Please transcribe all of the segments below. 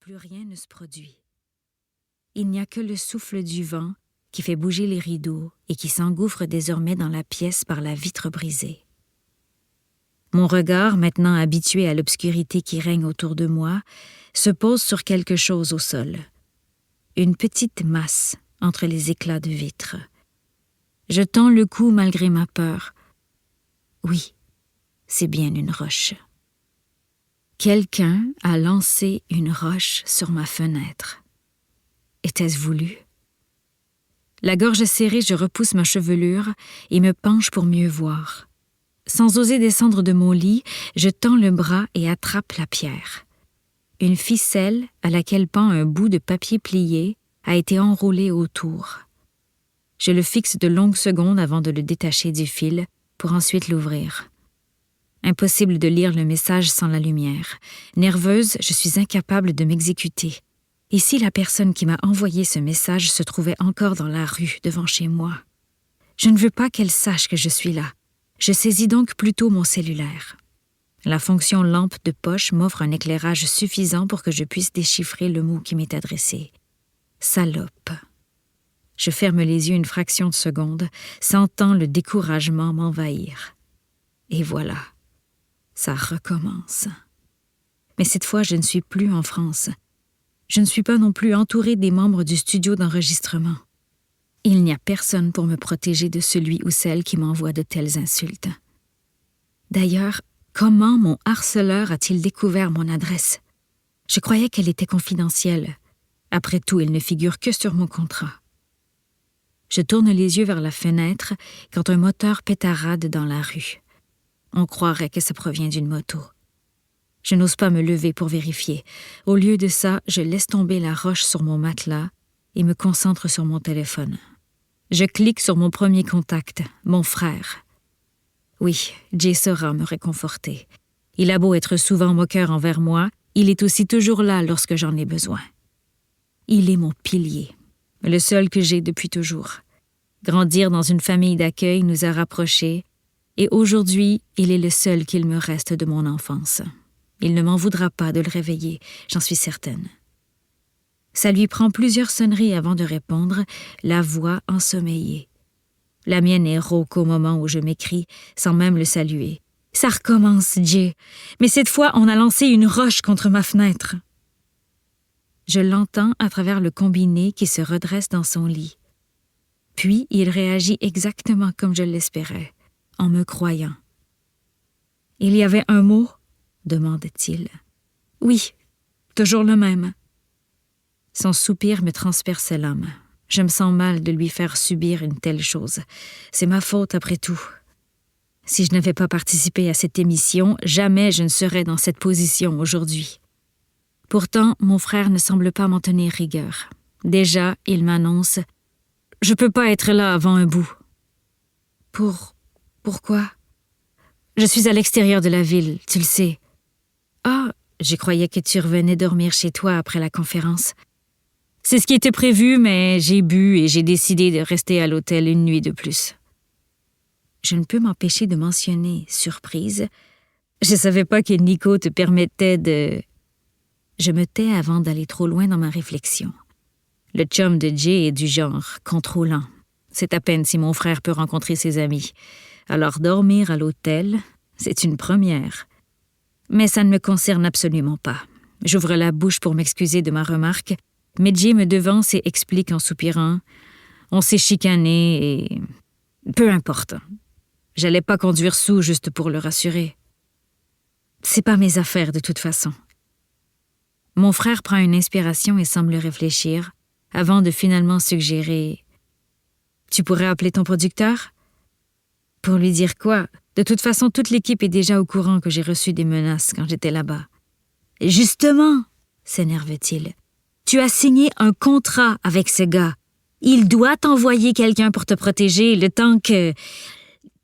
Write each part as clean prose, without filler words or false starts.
plus rien ne se produit. Il n'y a que le souffle du vent qui fait bouger les rideaux et qui s'engouffre désormais dans la pièce par la vitre brisée. Mon regard, maintenant habitué à l'obscurité qui règne autour de moi, se pose sur quelque chose au sol. Une petite masse entre les éclats de vitre. Je tends le cou malgré ma peur. Oui, c'est bien une roche. Quelqu'un a lancé une roche sur ma fenêtre. Était-ce voulu? La gorge serrée, je repousse ma chevelure et me penche pour mieux voir. Sans oser descendre de mon lit, je tends le bras et attrape la pierre. Une ficelle à laquelle pend un bout de papier plié a été enroulée autour. Je le fixe de longues secondes avant de le détacher du fil pour ensuite l'ouvrir. Impossible de lire le message sans la lumière. Nerveuse, je suis incapable de m'exécuter. Et si la personne qui m'a envoyé ce message se trouvait encore dans la rue devant chez moi? Je ne veux pas qu'elle sache que je suis là. Je saisis donc plutôt mon cellulaire. La fonction lampe de poche m'offre un éclairage suffisant pour que je puisse déchiffrer le mot qui m'est adressé. Salope. Je ferme les yeux une fraction de seconde, sentant le découragement m'envahir. Et voilà, ça recommence. Mais cette fois, je ne suis plus en France. Je ne suis pas non plus entourée des membres du studio d'enregistrement. Il n'y a personne pour me protéger de celui ou celle qui m'envoie de telles insultes. D'ailleurs, comment mon harceleur a-t-il découvert mon adresse? Je croyais qu'elle était confidentielle. Après tout, elle ne figure que sur mon contrat. Je tourne les yeux vers la fenêtre quand un moteur pétarade dans la rue. On croirait que ça provient d'une moto. Je n'ose pas me lever pour vérifier. Au lieu de ça, je laisse tomber la roche sur mon matelas et me concentre sur mon téléphone. Je clique sur mon premier contact, mon frère. Oui, Jay saura me réconforter. Il a beau être souvent moqueur envers moi, il est aussi toujours là lorsque j'en ai besoin. Il est mon pilier, le seul que j'ai depuis toujours. Grandir dans une famille d'accueil nous a rapprochés, et aujourd'hui, il est le seul qu'il me reste de mon enfance. Il ne m'en voudra pas de le réveiller, j'en suis certaine. Ça lui prend plusieurs sonneries avant de répondre, la voix ensommeillée. La mienne est rauque au moment où je m'écrie, sans même le saluer. « Ça recommence, Jay, mais cette fois, on a lancé une roche contre ma fenêtre. » Je l'entends à travers le combiné qui se redresse dans son lit. Puis, il réagit exactement comme je l'espérais, en me croyant. « Il y avait un mot ?» demande-t-il. « Oui, toujours le même. » Son soupir me transperce l'âme. Je me sens mal de lui faire subir une telle chose. C'est ma faute après tout. Si je n'avais pas participé à cette émission, jamais je ne serais dans cette position aujourd'hui. Pourtant, mon frère ne semble pas m'en tenir rigueur. Déjà, il m'annonce « Je peux pas être là avant un bout. » Pourquoi? Je suis à l'extérieur de la ville, tu le sais. Ah, je croyais que tu revenais dormir chez toi après la conférence. C'est ce qui était prévu, mais j'ai bu et j'ai décidé de rester à l'hôtel une nuit de plus. Je ne peux m'empêcher de mentionner, surprise, je savais pas que Nico te permettait de... Je me tais avant d'aller trop loin dans ma réflexion. Le chum de Jay est du genre contrôlant. C'est à peine si mon frère peut rencontrer ses amis. Alors dormir à l'hôtel, c'est une première. Mais ça ne me concerne absolument pas. J'ouvre la bouche pour m'excuser de ma remarque, mais Jay me devance et explique en soupirant « On s'est chicané et... peu importe. J'allais pas conduire sous juste pour le rassurer. C'est pas mes affaires de toute façon. » Mon frère prend une inspiration et semble réfléchir, avant de finalement suggérer « Tu pourrais appeler ton producteur? » Pour lui dire quoi? De toute façon, toute l'équipe est déjà au courant que j'ai reçu des menaces quand j'étais là-bas. « Justement, » s'énerve-t-il, « tu as signé un contrat avec ce gars. Il doit t'envoyer quelqu'un pour te protéger le temps que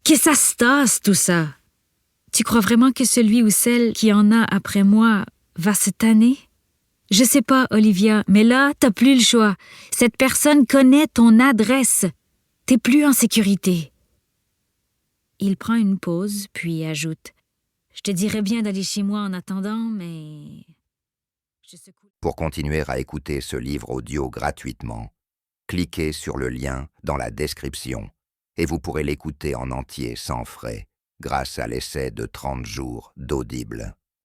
ça se tasse, tout ça. Tu crois vraiment que celui ou celle qui en a après moi va se tanner? Je sais pas, Olivia, mais là, t'as plus le choix. Cette personne connaît ton adresse. T'es plus en sécurité. » Il prend une pause, puis ajoute « Je te dirais bien d'aller chez moi en attendant, mais... Je secoue. Pour continuer à écouter ce livre audio gratuitement, cliquez sur le lien dans la description et vous pourrez l'écouter en entier sans frais grâce à l'essai de 30 jours d'Audible.